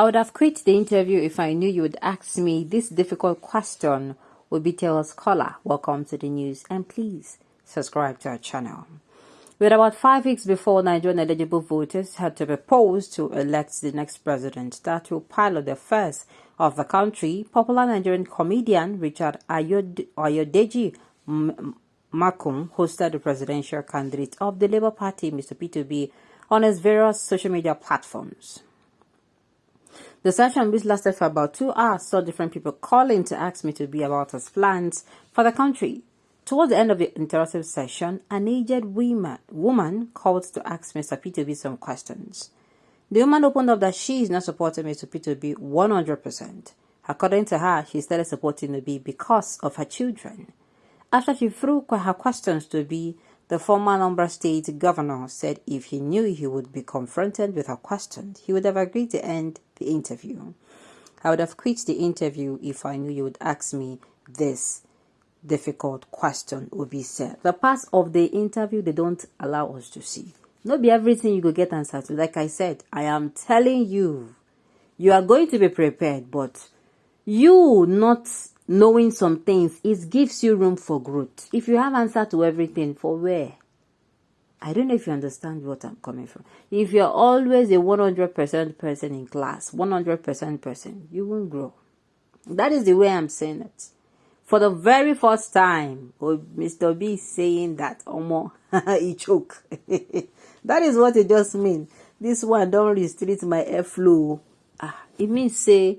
I would have quit the interview if I knew you would ask me this difficult question. Obitewa Scholar, welcome to the news, and please subscribe to our channel. With about 5 weeks before Nigerian eligible voters had to be polled to elect the next president that will pilot the affairs of the country, popular Nigerian comedian Richard Ayodeji Makun hosted the presidential candidate of the Labour Party, Mr. Peter Obi, on his various social media platforms. The session, which lasted for about 2 hours, saw different people calling to ask Mr. Obi about his plans for the country. Towards the end of the interactive session, an aged woman called to ask Mr. Peter Obi some questions. The woman opened up that she is not supporting Mr. Peter Obi 100%. According to her, she started supporting Obi because of her children. After she threw her questions to Obi, the former Anambra State governor said if he knew he would be confronted with her questions, he would have agreed to end the interview. I would have quit the interview if I knew you would ask me this difficult question, Obi said. The parts of the interview they don't allow us to see. Not be everything you go get answers to. Like I said, I am telling you, you are going to be prepared, but you not knowing some things, it gives you room for growth. If you have answer to everything, for where? I don't know if you understand what I'm coming from. If you're always a 100% person in class, 100% person, you won't grow. That is the way I'm saying it. For the very first time, Mr. B is saying that Omo, he choke. That is what it just means. This one don't restrict my airflow. It means say,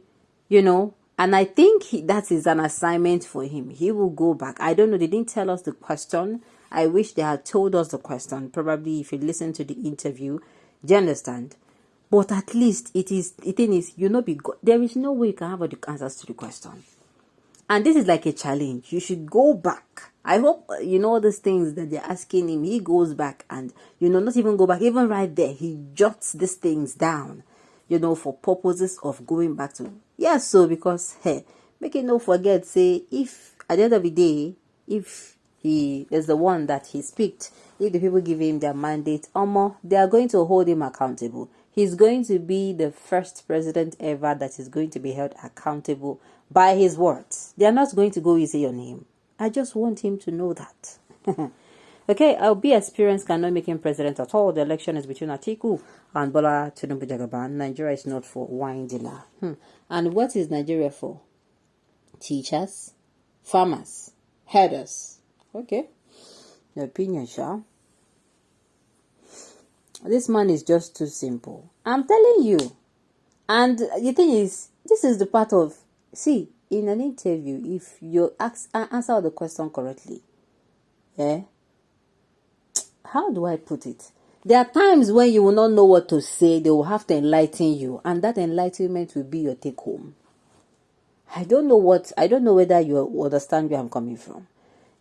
and I think that is an assignment for him. He will go back. I don't know. They didn't tell us the question. I wish they had told us the question. Probably if you listen to the interview, do you understand? But at least the thing is, there is no way you can have all the answers to the question. And this is like a challenge. You should go back. I hope, all these things that they're asking him, he goes back and, not even go back. Even right there, he jots these things down, for purposes of going back to. Yes, so because, make it no forget, say, if at the end of the day, if he is the one that he picked, if the people give him their mandate, they are going to hold him accountable. He's going to be the first president ever that is going to be held accountable by his words. They are not going to go easy on him. I just want him to know that. Okay, Obi experience cannot make him president at all. The election is between Atiku and Bola Tinubu Jagaban. Nigeria is not for wine dealer. And what is Nigeria for? Teachers, farmers, herders. Okay, the opinion, Sha. This man is just too simple. I'm telling you. And the thing is, this is the part of, see, in an interview, if you answer the question correctly, how do I put it? There are times when you will not know what to say. They will have to enlighten you, and that enlightenment will be your take home. I don't know whether you understand where I'm coming from.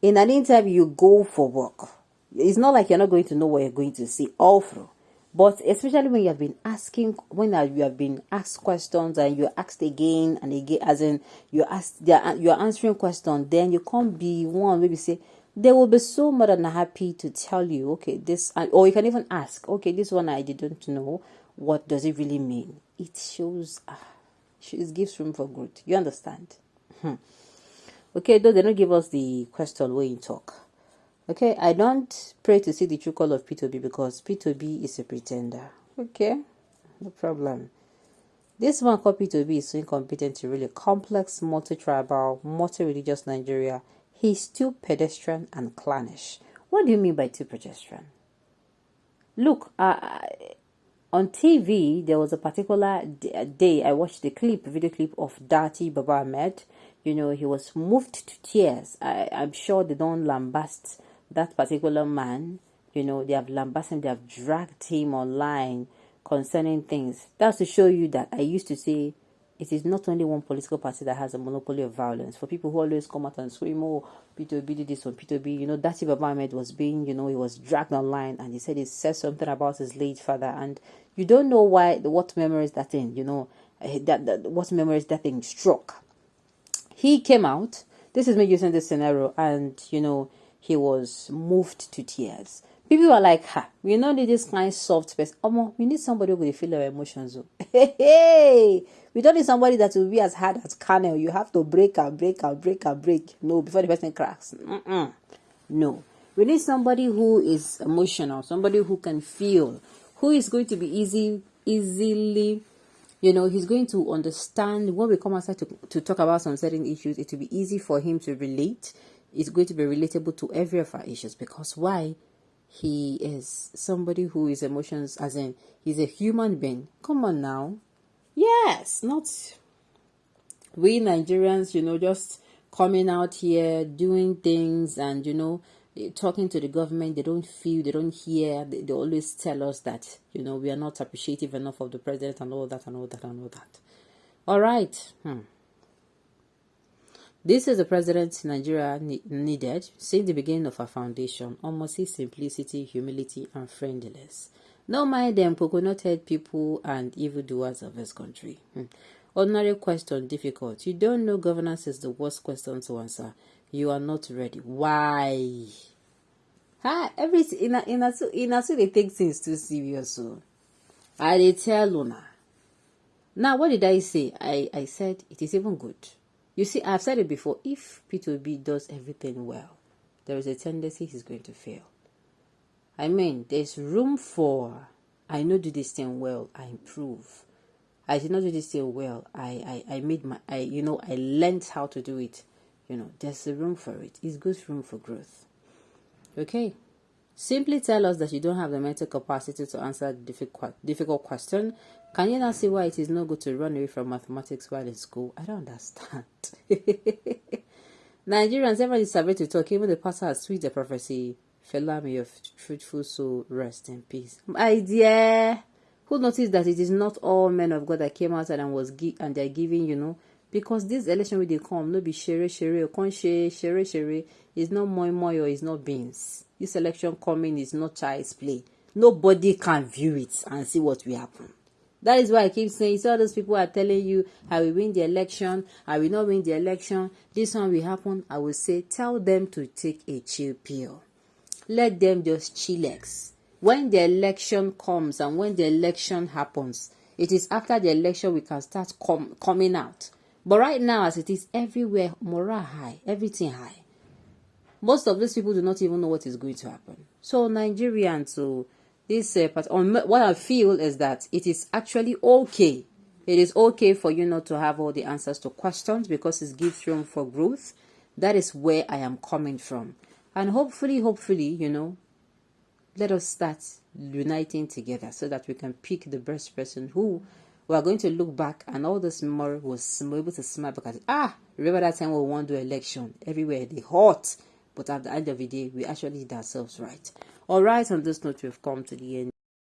In an interview, you go for work. It's not like you're not going to know what you're going to say all through. But especially when you have been asked questions and you're asked again and again, as in you're answering questions, then you can't be one maybe say, they will be so more than happy to tell you, okay, this, or you can even ask, okay, this one I didn't know. What does it really mean? It shows, it gives room for growth. You understand? Okay, though they don't give us the question where you talk. Okay, I don't pray to see the true color of P2B because P2B is a pretender. Okay, no problem. This man called P2B is so incompetent to really complex, multi-tribal, multi-religious Nigeria. He's too pedestrian and clannish. What do you mean by too pedestrian? Look, on TV, there was a particular day I watched the video clip of Dati Baba Ahmed. He was moved to tears. I'm sure they don't lambast that particular man. They have lambasted him, they have dragged him online concerning things. That's to show you that I used to say it is not only one political party that has a monopoly of violence. For people who always come out and scream, oh, P2B did this one, P2B, Dati Baba Ahmed was being, he was dragged online and he said something about his late father, and you don't know what memories that thing, what memories that thing struck. He came out, this is me using this scenario, and, he was moved to tears People are like, ha, we don't need this kind of soft person. We need somebody who will feel our emotions. Hey, we don't need somebody that will be as hard as Carnel. You have to break and break and break and break. No, before the person cracks. No. We need somebody who is emotional, somebody who can feel, who is going to be easily, he's going to understand when we come outside to talk about some certain issues. It will be easy for him to relate. It's going to be relatable to every of our issues. Because why? He is somebody who is emotions, as in he's a human being. Come on now. Yes, not we Nigerians, just coming out here doing things and talking to the government. They don't feel, they don't hear. They always tell us that we are not appreciative enough of the president and all that and all that and all that. All right. This is the president Nigeria needed since the beginning of our foundation. Almost his simplicity, humility, and friendliness. No mind them coconut head people and evildoers of this country. Ordinary question, difficult. You don't know governance is the worst question to answer. You are not ready. Why? Everything in they take things too serious. So I tell Luna. Now, what did I say? I said it is even good. You see, I've said it before. If P2B does everything well, there is a tendency he's going to fail. I mean, there's room for, I know do this thing well, I improve. I did not do this thing well, I learned how to do it. There's a room for it. It's good room for growth. Okay. Simply tell us that you don't have the mental capacity to answer difficult question. Can you not see why it is not good to run away from mathematics while in school? I don't understand. Nigerians, everyone is surveyed to talk. Even the pastor has tweeted the prophecy. Fela, may your fruitful soul rest in peace. My dear, who noticed that it is not all men of God that came outside and they're giving, because this election will they come, no be shere or conche shere is not moi or is not beans. This election coming is not child's play. Nobody can view it and see what will happen. That is why I keep saying, so all those people are telling you, I will win the election, I will not win the election, this one will happen. I will say, tell them to take a chill pill. Let them just chillax. When the election comes and when the election happens, it is after the election we can start coming out. But right now, as it is everywhere, morale high, everything high. Most of these people do not even know what is going to happen. So Nigerians, what I feel is that it is actually okay. It is okay for you not to have all the answers to questions because it gives room for growth. That is where I am coming from. And hopefully, let us start uniting together so that we can pick the best person who we are going to look back and all this memory was able to smile because, remember that time we won the election. Everywhere they hot. But at the end of the day, we actually did ourselves right. All right, on this note, we've come to the end.